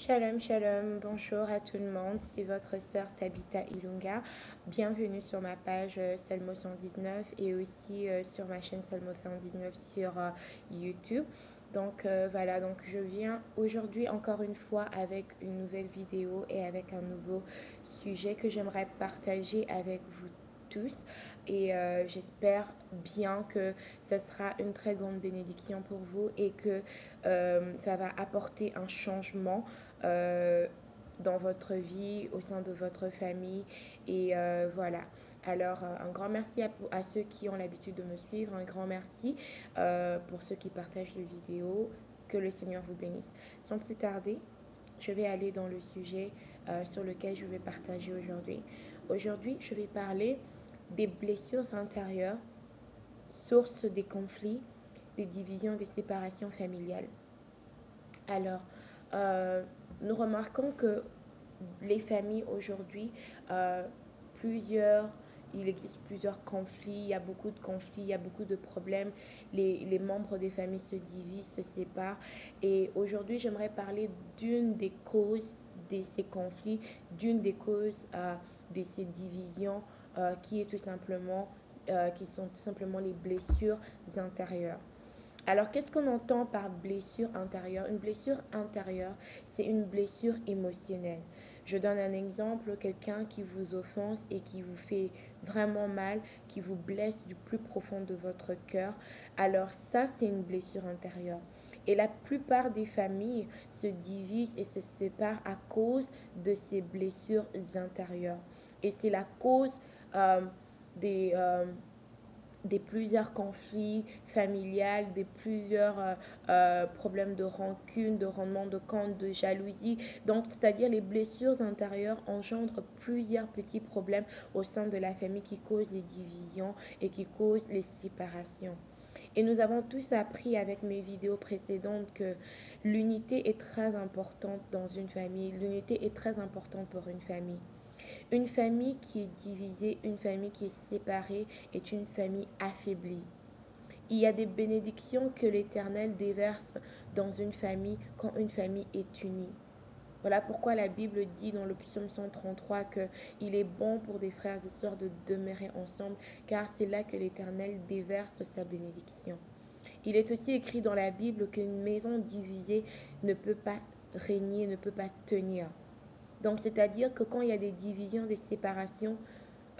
Shalom, shalom, bonjour à tout le monde, c'est votre sœur Tabitha Ilunga. Bienvenue sur ma page Salmo 119 et aussi sur ma chaîne Salmo 119 sur YouTube. Voilà, donc je viens aujourd'hui encore une fois avec une nouvelle vidéo et avec un nouveau sujet que j'aimerais partager avec vous tous. Et j'espère bien que ce sera une très grande bénédiction pour vous et que ça va apporter un changement euh, dans votre vie, au sein de votre famille. Et voilà. Alors, un grand merci à ceux qui ont l'habitude de me suivre. Un grand merci pour ceux qui partagent les vidéos. Que le Seigneur vous bénisse. Sans plus tarder, je vais aller dans le sujet sur lequel je vais partager aujourd'hui. Aujourd'hui, je vais parler des blessures intérieures, sources des conflits, des divisions, des séparations familiales. Alors, euh, nous remarquons que les familles aujourd'hui, euh, plusieurs, il existe plusieurs conflits, il y a beaucoup de conflits, il y a beaucoup de problèmes, les membres des familles se divisent, se séparent. Et aujourd'hui, j'aimerais parler d'une des causes de ces conflits, d'une des causes de ces divisions, qui est tout simplement, qui sont tout simplement les blessures intérieures. Alors, qu'est-ce qu'on entend par blessure intérieure? Une blessure intérieure, c'est une blessure émotionnelle. Je donne un exemple, quelqu'un qui vous offense et qui vous fait vraiment mal, qui vous blesse du plus profond de votre cœur. Alors ça, c'est une blessure intérieure. Et la plupart des familles se divisent et se séparent à cause de ces blessures intérieures. Et c'est la cause euh, des, plusieurs conflits familiales, des plusieurs problèmes de rancune, de rendement de compte, de jalousie. Donc, c'est-à-dire les blessures intérieures engendrent plusieurs petits problèmes au sein de la famille qui causent les divisions et qui causent les séparations. Et nous avons tous appris avec mes vidéos précédentes que l'unité est très importante dans une famille. L'unité est très importante pour une famille. Une famille qui est divisée, une famille qui est séparée est une famille affaiblie. Il y a des bénédictions que l'Éternel déverse dans une famille quand une famille est unie. Voilà pourquoi la Bible dit dans le psaume 133 que il est bon pour des frères et sœurs de demeurer ensemble, car c'est là que l'Éternel déverse sa bénédiction. Il est aussi écrit dans la Bible qu'une maison divisée ne peut pas régner, ne peut pas tenir. Donc, c'est-à-dire que quand il y a des divisions, des séparations,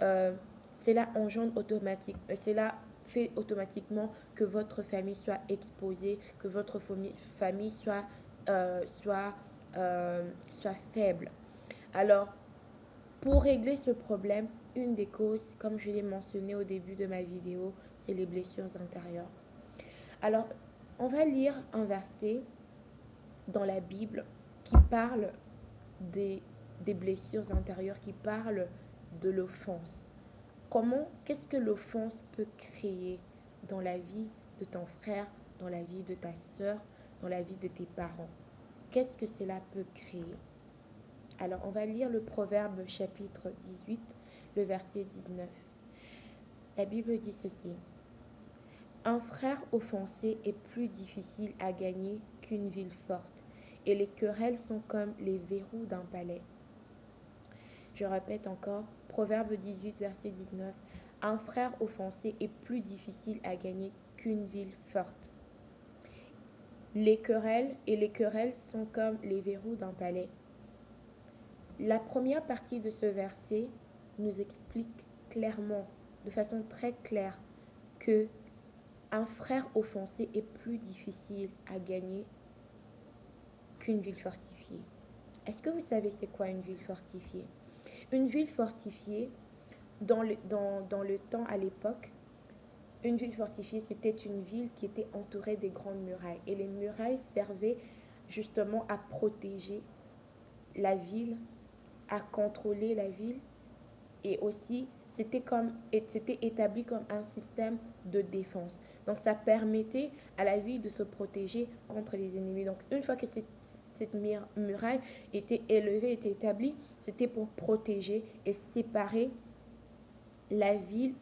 euh, cela engendre cela fait automatiquement que votre famille soit exposée, que votre famille soit, soit faible. Alors, pour régler ce problème, une des causes, comme je l'ai mentionné au début de ma vidéo, c'est les blessures intérieures. Alors, on va lire un verset dans la Bible qui parle des, des blessures intérieures, qui parlent de l'offense. Qu'est-ce que l'offense peut créer dans la vie de ton frère, dans la vie de ta soeur, dans la vie de tes parents? Qu'est-ce que cela peut créer? Alors, on va lire le Proverbe chapitre 18, le verset 19. La Bible dit ceci. Un frère offensé est plus difficile à gagner qu'une ville forte, et les querelles sont comme les verrous d'un palais. Je répète encore, Proverbe 18, verset 19. Un frère offensé est plus difficile à gagner qu'une ville forte. Les querelles sont comme les verrous d'un palais. La première partie de ce verset nous explique clairement, de façon très claire, que un frère offensé est plus difficile à gagner qu'une ville fortifiée. Est-ce que vous savez c'est quoi une ville fortifiée? Une ville fortifiée, dans le temps à l'époque, une ville fortifiée, c'était une ville qui était entourée des grandes murailles. Et les murailles servaient justement à protéger la ville, à contrôler la ville. Et aussi, c'était établi comme un système de défense. Donc, ça permettait à la ville de se protéger contre les ennemis. Donc, une fois que cette muraille était élevée, était établie, c'était pour protéger et séparer la ville,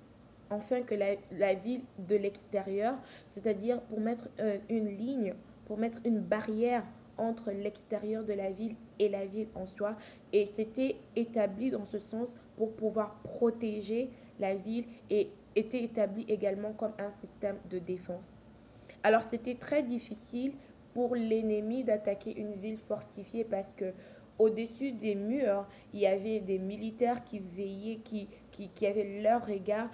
afin que la ville de l'extérieur, c'est-à-dire pour mettre une ligne, pour mettre une barrière entre l'extérieur de la ville et la ville en soi. Et c'était établi dans ce sens pour pouvoir protéger la ville et était établi également comme un système de défense. Alors c'était très difficile pour l'ennemi d'attaquer une ville fortifiée parce que au-dessus des murs, il y avait des militaires qui veillaient, qui avaient leur regard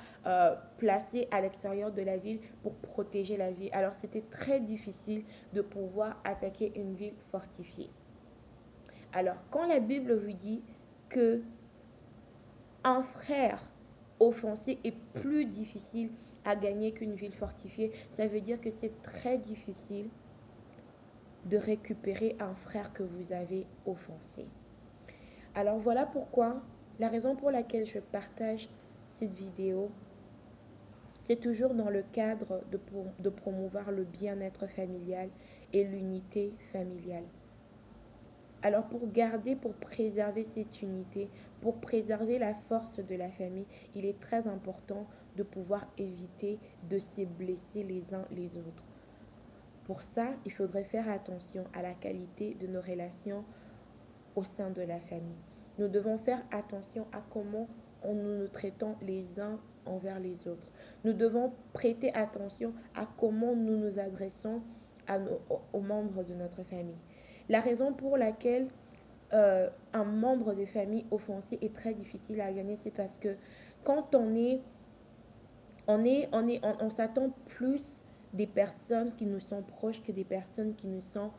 placé à l'extérieur de la ville pour protéger la ville. Alors c'était très difficile de pouvoir attaquer une ville fortifiée. Alors quand la Bible vous dit que un frère offensé est plus difficile à gagner qu'une ville fortifiée, ça veut dire que c'est très difficile de récupérer un frère que vous avez offensé. Alors voilà pourquoi, la raison pour laquelle je partage cette vidéo, c'est toujours dans le cadre de promouvoir le bien-être familial et l'unité familiale. Alors pour préserver cette unité, pour préserver la force de la famille, il est très important de pouvoir éviter de se blesser les uns les autres. Pour ça, il faudrait faire attention à la qualité de nos relations au sein de la famille. Nous devons faire attention à comment nous nous traitons les uns envers les autres. Nous devons prêter attention à comment nous nous adressons aux membres de notre famille. La raison pour laquelle un membre de famille offensé est très difficile à gagner, c'est parce que quand on s'attend plus des personnes qui nous sont proches que des personnes qui nous sont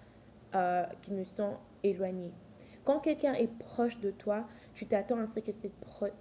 éloignées. Quand quelqu'un est proche de toi, tu t'attends à ce que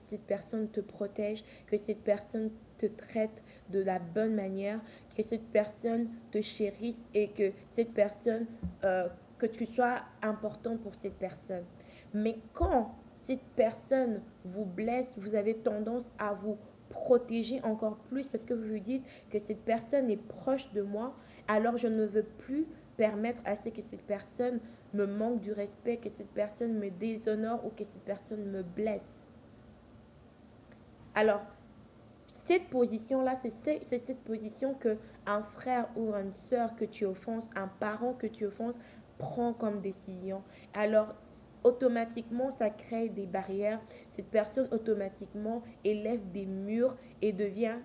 cette personne te protège, que cette personne te traite de la bonne manière, que cette personne te chérisse et que cette personne, que tu sois important pour cette personne. Mais quand cette personne vous blesse, vous avez tendance à vous protéger encore plus parce que vous vous dites que cette personne est proche de moi, alors je ne veux plus permettre à ce que cette personne me manque du respect, que cette personne me déshonore ou que cette personne me blesse. Alors, cette position-là, c'est cette position que un frère ou une sœur que tu offenses, un parent que tu offenses, prend comme décision. Alors, automatiquement, ça crée des barrières. Cette personne, automatiquement, élève des murs et devient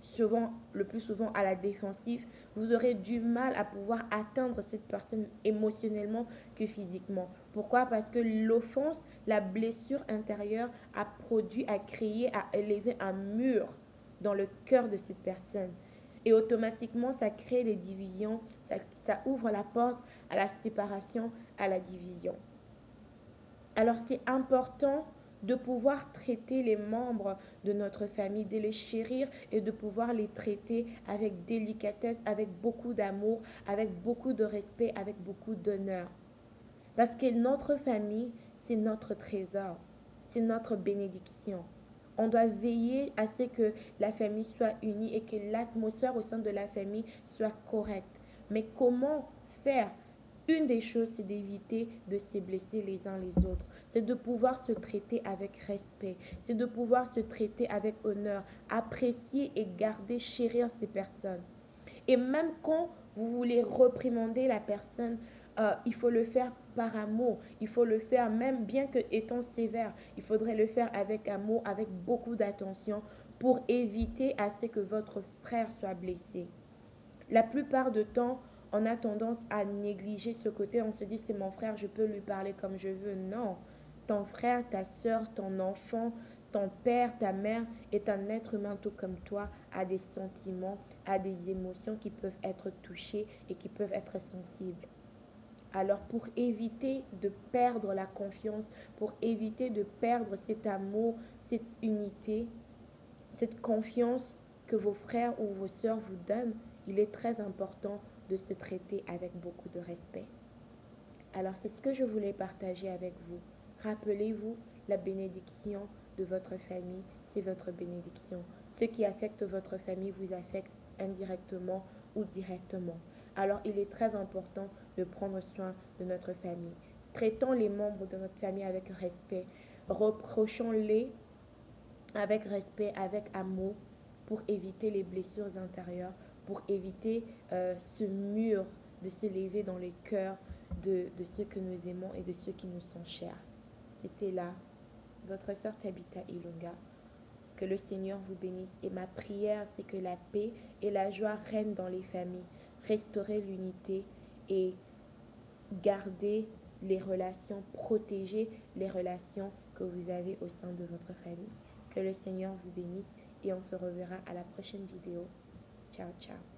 souvent, le plus souvent à la défensive. Vous aurez du mal à pouvoir atteindre cette personne émotionnellement que physiquement. Pourquoi? Parce que l'offense, la blessure intérieure a créé, a élevé un mur dans le cœur de cette personne. Et automatiquement, ça crée des divisions, ça ouvre la porte à la séparation, à la division. Alors c'est important de pouvoir traiter les membres de notre famille, de les chérir et de pouvoir les traiter avec délicatesse, avec beaucoup d'amour, avec beaucoup de respect, avec beaucoup d'honneur. Parce que notre famille, c'est notre trésor, c'est notre bénédiction. On doit veiller à ce que la famille soit unie et que l'atmosphère au sein de la famille soit correcte. Mais comment faire? Une des choses, c'est d'éviter de se blesser les uns les autres. C'est de pouvoir se traiter avec respect. C'est de pouvoir se traiter avec honneur. Apprécier et garder, chérir ces personnes. Et même quand vous voulez reprimander la personne, il faut le faire par amour. Il faut le faire même bien que étant sévère. Il faudrait le faire avec amour, avec beaucoup d'attention pour éviter à ce que votre frère soit blessé. La plupart du temps, on a tendance à négliger ce côté. On se dit, c'est mon frère, je peux lui parler comme je veux. Non, ton frère, ta soeur, ton enfant, ton père, ta mère est un être humain tout comme toi, a des sentiments, a des émotions qui peuvent être touchées et qui peuvent être sensibles. Alors pour éviter de perdre la confiance, pour éviter de perdre cet amour, cette unité, cette confiance que vos frères ou vos sœurs vous donnent, il est très important de se traiter avec beaucoup de respect. Alors c'est ce que je voulais partager avec vous. Rappelez-vous, la bénédiction de votre famille, c'est votre bénédiction. Ce qui affecte votre famille vous affecte indirectement ou directement. Alors il est très important de prendre soin de notre famille. Traitons les membres de notre famille avec respect. Reprochons-les avec respect, avec amour, pour éviter les blessures intérieures, pour éviter ce mur de s'élever dans les cœurs de ceux que nous aimons et de ceux qui nous sont chers. C'était là, votre sœur Tabitha Ilunga. Que le Seigneur vous bénisse. Et ma prière, c'est que la paix et la joie règnent dans les familles. Restaurer l'unité et garder les relations, protéger les relations que vous avez au sein de votre famille. Que le Seigneur vous bénisse et on se reverra à la prochaine vidéo. Ciao, ciao.